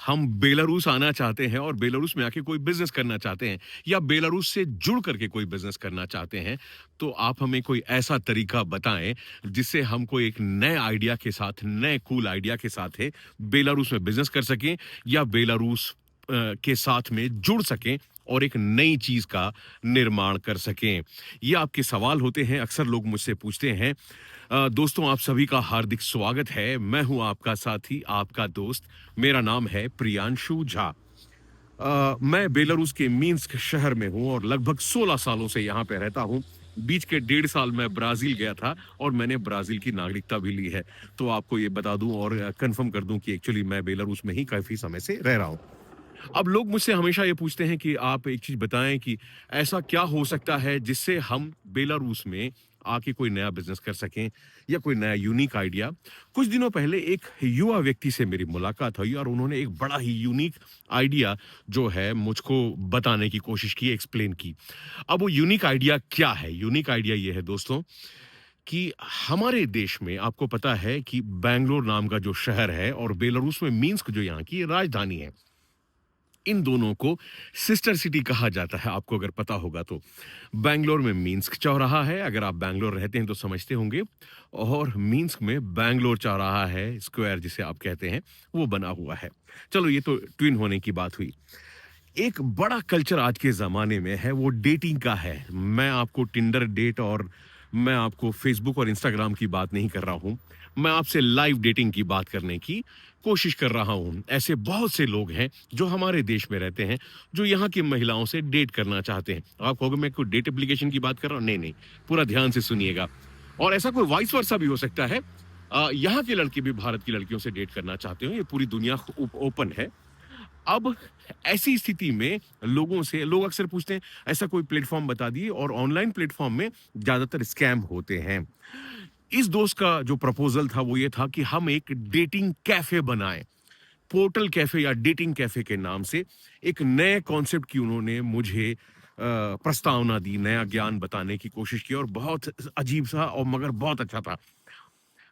हम बेलारूस आना चाहते हैं और बेलारूस में आके कोई बिजनेस करना चाहते हैं या बेलारूस से जुड़ करके कोई बिजनेस करना चाहते हैं, तो आप हमें कोई ऐसा तरीका बताएं जिससे हमको एक नए आइडिया के साथ, नए कूल आइडिया के साथ है बेलारूस में बिजनेस कर सकें या बेलारूस के साथ में जुड़ सकें और एक नई चीज का निर्माण कर सकें। ये आपके सवाल होते हैं, अक्सर लोग मुझसे पूछते हैं। दोस्तों, आप सभी का हार्दिक स्वागत है। मैं हूं आपका साथी, आपका दोस्त। मेरा नाम है प्रियांशु झा। मैं बेलारूस के मिन्स्क शहर में हूं और लगभग 16 सालों से यहाँ पे रहता हूं। बीच के 1.5 साल मैं ब्राजील गया था और मैंने ब्राजील की नागरिकता भी ली है। तो आपको ये बता दूं और कंफर्म कर दूं कि एक्चुअली मैं बेलारूस में ही काफी समय से रह रहा हूं। अब लोग मुझसे हमेशा ये पूछते हैं कि आप एक चीज बताएं कि ऐसा क्या हो सकता है जिससे हम बेलारूस में आके कोई नया बिजनेस कर सकें या कोई नया यूनिक आइडिया। कुछ दिनों पहले एक युवा व्यक्ति से मेरी मुलाकात हुई और उन्होंने एक बड़ा ही यूनिक आइडिया जो है मुझको बताने की कोशिश की, एक्सप्लेन की। अब वो यूनिक आइडिया क्या है? यूनिक आइडिया ये है दोस्तों कि हमारे देश में आपको पता है कि बैंगलोर नाम का जो शहर है और बेलारूस में मिन्स्क जो यहाँ की राजधानी है, इन दोनों को सिस्टर सिटी कहा जाता है, आपको अगर पता होगा तो। बैंगलोर में मिन्स्क चौराहा है, अगर आप बैंगलोर रहते हैं तो समझते होंगे, और मिन्स्क में बैंगलोर चौराहा है, स्क्वायर जिसे आप कहते हैं, वो बना हुआ है। चलो, ये तो ट्विन होने की बात हुई। एक बड़ा कल्चर आज के ज़माने में है, वो डेटिंग का है। मैं आपको टिंडर डेट और मैं आपको फ़ेसबुक और इंस्टाग्राम की बात नहीं कर रहा हूँ। मैं आपसे लाइव डेटिंग की बात करने की कोशिश कर रहा हूँ। ऐसे बहुत से लोग हैं जो हमारे देश में रहते हैं, जो यहाँ की महिलाओं से डेट करना चाहते हैं। आप कहोगे मैं कोई डेट एप्लीकेशन की बात कर रहा हूँ? नहीं, नहीं, पूरा ध्यान से सुनिएगा। और ऐसा कोई वाइस वर्सा भी हो सकता है। यहाँ के लड़के भी भारत की लड़कियों से डेट करना चाहते हो, ये पूरी दुनिया ओपन है। अब ऐसी स्थिति में लोगों से लोग अक्सर पूछते हैं ऐसा कोई प्लेटफॉर्म बता दिए, और ऑनलाइन प्लेटफॉर्म में ज्यादातर स्कैम होते हैं। इस दोस्त का जो प्रपोजल था वो ये था कि हम एक डेटिंग कैफे बनाएं, पोर्टल कैफे या डेटिंग कैफे के नाम से। एक नए कॉन्सेप्ट की उन्होंने मुझे प्रस्तावना दी, नया ज्ञान बताने की कोशिश की और बहुत अजीब सा और मगर बहुत अच्छा था।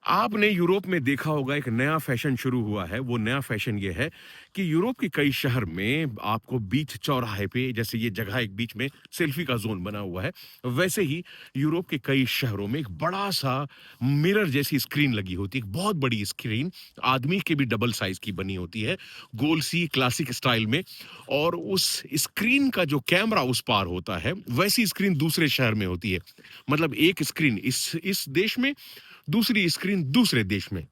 आपने यूरोप में देखा होगा एक नया फैशन शुरू हुआ है। वो नया फैशन ये है कि यूरोप के कई शहर में आपको बीच चौराहे पे, जैसे ये जगह एक बीच में सेल्फी का जोन बना हुआ है, वैसे ही यूरोप के कई शहरों में एक बड़ा सा मिरर जैसी स्क्रीन लगी होती है। एक बहुत बड़ी स्क्रीन, आदमी के भी डबल साइज की बनी होती है, गोल सी क्लासिक स्टाइल में। और उस स्क्रीन का जो कैमरा उस पार होता है, वैसी स्क्रीन दूसरे शहर में होती है। मतलब एक स्क्रीन इस देश में, दूसरी स्क्रीन दूसरे देश में।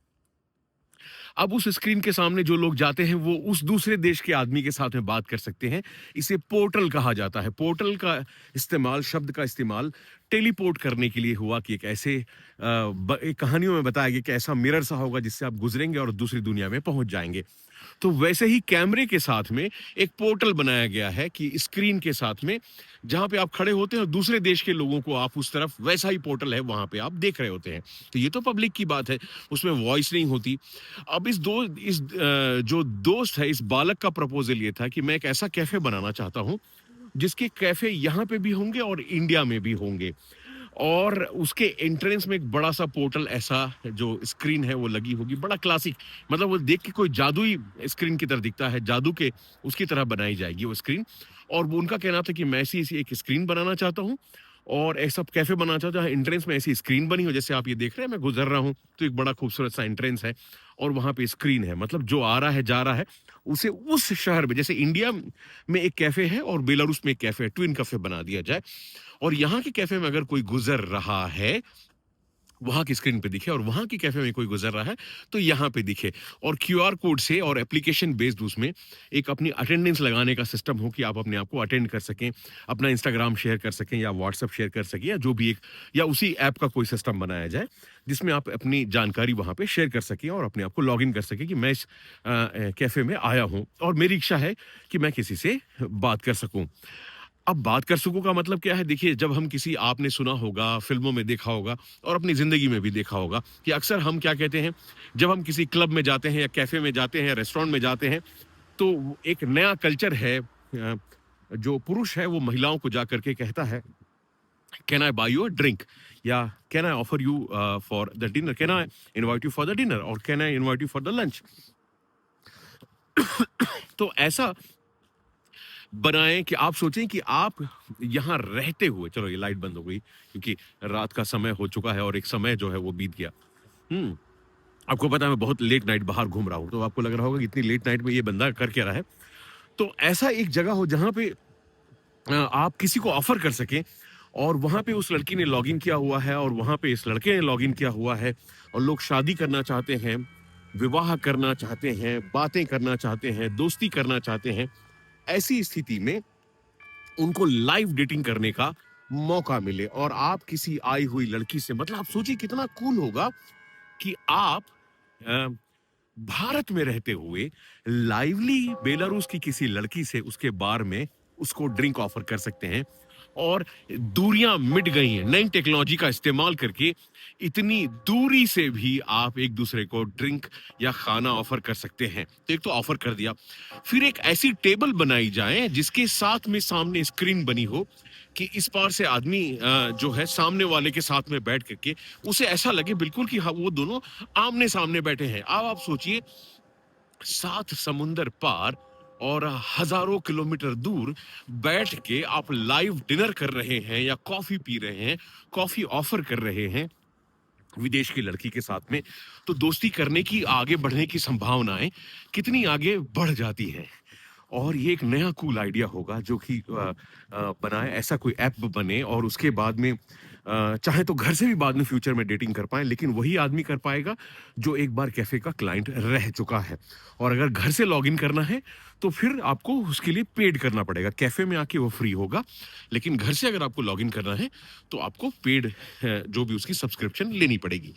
अब उस स्क्रीन के सामने जो लोग जाते हैं वो उस दूसरे देश के आदमी के साथ में बात कर सकते हैं। इसे पोर्टल कहा जाता है। पोर्टल का इस्तेमाल, शब्द का इस्तेमाल टेलीपोर्ट करने के लिए हुआ कि एक ऐसे एक कहानियों में बताया गया कि ऐसा मिरर सा होगा जिससे आप गुजरेंगे और दूसरी दुनिया में पहुंच जाएंगे। तो वैसे ही कैमरे के साथ में एक पोर्टल बनाया गया है कि स्क्रीन के साथ में जहां पे आप खड़े होते हैं और दूसरे देश के लोगों को आप उस तरफ, वैसा ही पोर्टल है, वहां पे आप देख रहे होते हैं। तो ये तो पब्लिक की बात है, उसमें वॉइस नहीं होती। अब जो दोस्त है, इस बालक का प्रपोजल ये था कि मैं एक ऐसा कैफे बनाना चाहता हूं जिसके कैफे यहाँ पे भी होंगे और इंडिया में भी होंगे। और उसके एंट्रेंस में एक बड़ा सा पोर्टल, ऐसा जो स्क्रीन है वो लगी होगी, बड़ा क्लासिक। मतलब वो देख के कोई जादुई स्क्रीन की तरह दिखता है, जादू के उसकी तरह बनाई जाएगी वो स्क्रीन। और वो उनका कहना था कि मैं ऐसी एक स्क्रीन बनाना चाहता हूँ और ऐसा कैफे बनाना चाहता हूँ एंट्रेंस में ऐसी स्क्रीन बनी हो जैसे आप ये देख रहे हैं। मैं गुजर रहा हूँ तो एक बड़ा खूबसूरत सा एंट्रेंस है और वहां पे स्क्रीन है। मतलब जो आ रहा है जा रहा है उसे उस शहर में, जैसे इंडिया में एक कैफे है और बेलारूस में एक कैफे है, ट्विन कैफे बना दिया जाए। और यहाँ के कैफे में अगर कोई गुजर रहा है, वहां की स्क्रीन पे दिखे, और वहां की कैफे में कोई गुजर रहा है तो यहाँ पे दिखे। और क्यूआर कोड से और एप्लीकेशन बेस्ड उसमें एक अपनी अटेंडेंस लगाने का सिस्टम हो कि आप अपने आप को अटेंड कर सकें, अपना इंस्टाग्राम शेयर कर सकें या व्हाट्सएप शेयर कर सकें, या जो भी एक, या उसी ऐप का कोई सिस्टम बनाया जाए जिसमें आप अपनी जानकारी वहां पे शेयर कर सकें और अपने आप को लॉग इन कर सकें कि मैं इस कैफे में आया हूं और मेरी इच्छा है कि मैं किसी से बात कर सकूं। अब बात कर सकूं का मतलब क्या है? देखिए, जब हम किसी, आपने सुना होगा, फिल्मों में देखा होगा और अपनी जिंदगी में भी देखा होगा कि अक्सर हम क्या कहते हैं, जब हम किसी क्लब में जाते हैं या कैफे में जाते हैं या रेस्टोरेंट में जाते हैं, तो एक नया कल्चर है। जो पुरुष है वो महिलाओं को जाकर के कहता है, can I buy you a drink, या can I offer you for the dinner, can I invite you for the dinner, और can I invite you for the lunch. तो ऐसा बनाएं कि आप सोचें कि आप यहाँ रहते हुए, चलो ये लाइट बंद हो गई क्योंकि रात का समय हो चुका है और एक समय जो है वो बीत गया। हम्म आपको पता है मैं बहुत लेट नाइट बाहर घूम रहा हूँ, तो आपको लग रहा होगा कि इतनी लेट नाइट में ये बंदा कर क्या रहा है। तो ऐसा एक जगह हो जहाँ पे आप किसी को ऑफर कर सकें और वहां पे उस लड़की ने लॉगिन किया हुआ है और वहां पे इस लड़के ने लॉगिन किया हुआ है और लोग शादी करना चाहते हैं, विवाह करना चाहते हैं, बातें करना चाहते हैं, दोस्ती करना चाहते हैं। ऐसी स्थिति में उनको लाइव डेटिंग करने का मौका मिले और आप किसी आई हुई लड़की से, मतलब आप सोचिए कितना कूल होगा कि आप अ, भारत में रहते हुए लाइवली बेलारूस की किसी लड़की से उसके बार में उसको ड्रिंक ऑफर कर सकते हैं और दूरियां मिट गई हैं नई टेक्नोलॉजी का इस्तेमाल करके। इतनी दूरी से भी आप एक दूसरे को ड्रिंक या खाना ऑफर कर सकते हैं। तो एक तो ऑफर कर दिया, फिर एक ऐसी टेबल बनाई जाए जिसके साथ में सामने स्क्रीन बनी हो कि इस पार से आदमी जो है सामने वाले के साथ में बैठ करके उसे ऐसा लगे बिल्कुल कि हाँ वो दोनों आमने सामने बैठे हैं। अब आप सोचिए, 7 समुंदर पार और हजारों किलोमीटर दूर बैठ के आप लाइव डिनर कर रहे हैं या कॉफी पी रहे हैं, कॉफी ऑफर कर रहे हैं विदेश की लड़की के साथ में। तो दोस्ती करने की, आगे बढ़ने की संभावनाएं कितनी आगे बढ़ जाती हैं। और ये एक नया कूल आइडिया होगा जो कि बनाए, ऐसा कोई ऐप बने और उसके बाद में चाहे तो घर से भी बाद में फ्यूचर में डेटिंग कर पाए, लेकिन वही आदमी कर पाएगा जो एक बार कैफे का क्लाइंट रह चुका है। और अगर घर से लॉगिन करना है तो फिर आपको उसके लिए पेड करना पड़ेगा। कैफे में आके वो फ्री होगा, लेकिन घर से अगर आपको लॉगिन करना है तो आपको पेड जो भी उसकी सब्सक्रिप्शन लेनी पड़ेगी।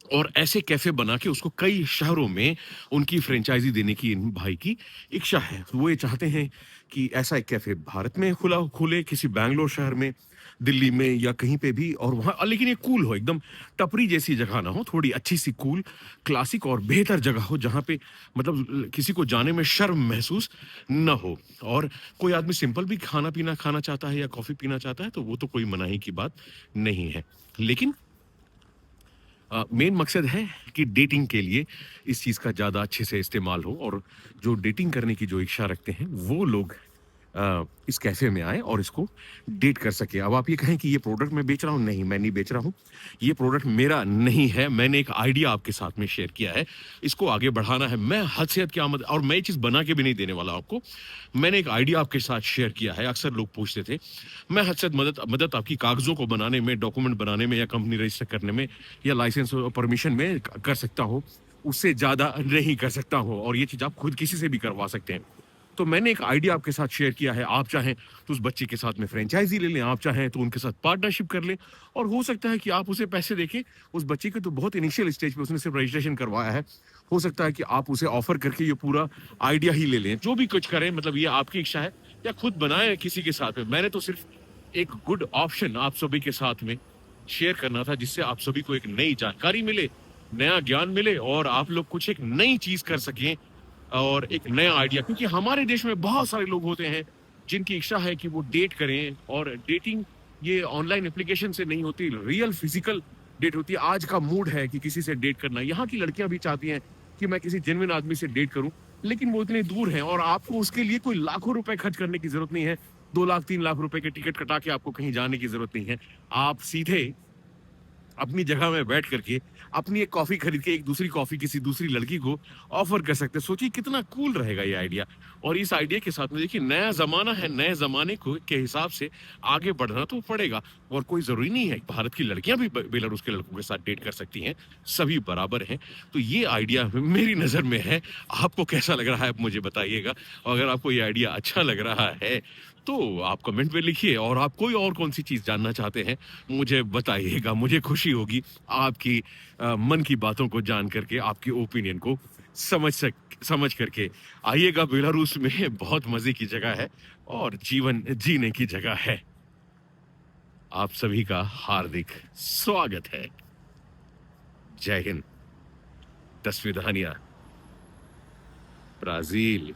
और ऐसे कैफे बना के उसको कई शहरों में उनकी फ्रेंचाइजी देने की इन भाई की इच्छा है। वो ये चाहते हैं कि ऐसा एक कैफे भारत में खुले किसी बैंगलोर शहर में, दिल्ली में या कहीं पे भी, और वहाँ लेकिन ये कूल हो, एकदम टपरी जैसी जगह ना हो, थोड़ी अच्छी सी कूल क्लासिक और बेहतर जगह हो जहाँ पे मतलब किसी को जाने में शर्म महसूस न हो। और कोई आदमी सिंपल भी खाना पीना खाना चाहता है या कॉफी पीना चाहता है तो वो तो कोई मनाही की बात नहीं है। लेकिन मेन मकसद है कि डेटिंग के लिए इस चीज़ का ज़्यादा अच्छे से इस्तेमाल हो और जो डेटिंग करने की जो इच्छा रखते हैं वो लोग इस कैफ़े में आएँ और इसको डेट कर सकें। अब आप ये कहें कि ये प्रोडक्ट मैं बेच रहा हूँ, नहीं मैं नहीं बेच रहा हूँ। ये प्रोडक्ट मेरा नहीं है, मैंने एक आइडिया आपके साथ में शेयर किया है, इसको आगे बढ़ाना है। मैं हद से हद क्या मदद, और मैं ये चीज़ बना के भी नहीं देने वाला आपको। मैंने एक आइडिया आपके साथ शेयर किया है, अक्सर लोग पूछते थे। मैं हद से हद मदद मदद आपकी कागज़ों को बनाने में, डॉक्यूमेंट बनाने में या कंपनी रजिस्टर करने में या लाइसेंस और परमिशन में कर सकता हूँ, उससे ज़्यादा नहीं कर सकता हूँ और ये चीज़ आप खुद किसी से भी करवा सकते हैं। तो मैंने एक आइडिया आपके साथ शेयर किया है, आप चाहें तो उस बच्चे के साथ में फ्रेंचाइज़ी ले लें, आप चाहें तो उनके साथ पार्टनरशिप कर लें और हो सकता है कि आप उसे पैसे देके, उस बच्चे के तो बहुत इनिशियल स्टेज पे उसने सिर्फ रजिस्ट्रेशन करवाया है, हो सकता है कि आप उसे ऑफ़र करके ये पूरा आइडिया ही ले लें। जो भी कुछ करें, मतलब ये आपकी इच्छा है, या खुद बनाएँ किसी के साथ में। मैंने तो सिर्फ एक गुड ऑप्शन आप सभी के साथ में शेयर करना था जिससे आप सभी को एक नई जानकारी मिले, नया ज्ञान मिले और आप लोग कुछ एक नई चीज़ कर सकें और एक नया आइडिया। क्योंकि हमारे देश में बहुत सारे लोग होते हैं जिनकी इच्छा है कि वो डेट करें, और डेटिंग ये ऑनलाइन एप्लीकेशन से नहीं होती, रियल फिजिकल डेट होती है। आज का मूड है कि किसी से डेट करना, यहाँ की लड़कियां भी चाहती हैं कि मैं किसी जेन्युइन आदमी से डेट करूं, लेकिन वो इतने दूर हैं और आपको उसके लिए कोई लाखों रुपए खर्च करने की जरूरत नहीं है। 2 लाख 3 लाख रुपए के टिकट कटा के आपको कहीं जाने की जरूरत नहीं है। आप सीधे अपनी जगह में बैठ करके अपनी एक कॉफी खरीद के एक दूसरी कॉफी किसी दूसरी लड़की को ऑफर कर सकते हैं। सोचिए कितना कूल रहेगा ये आइडिया। और इस आइडिया के साथ में देखिए, नया जमाना है, नए जमाने को के हिसाब से आगे बढ़ना तो पड़ेगा। और कोई जरूरी नहीं है भारत की लड़कियां भी बेलारूस के लड़कों के साथ डेट कर सकती हैं, सभी बराबर हैं। तो ये आइडिया मेरी नजर में है। आपको कैसा लग रहा है आप मुझे बताइएगा। और अगर आपको ये आइडिया अच्छा लग रहा है तो आप कमेंट में लिखिए, और आप कोई और कौन सी चीज जानना चाहते हैं मुझे बताइएगा। मुझे खुशी होगी आपकी मन की बातों को जान करके, आपकी ओपिनियन को समझ करके। आइएगा, बेलारूस में बहुत मजे की जगह है और जीवन जीने की जगह है। आप सभी का हार्दिक स्वागत है। जय हिंद। तस्वीदानिया, ब्राजील।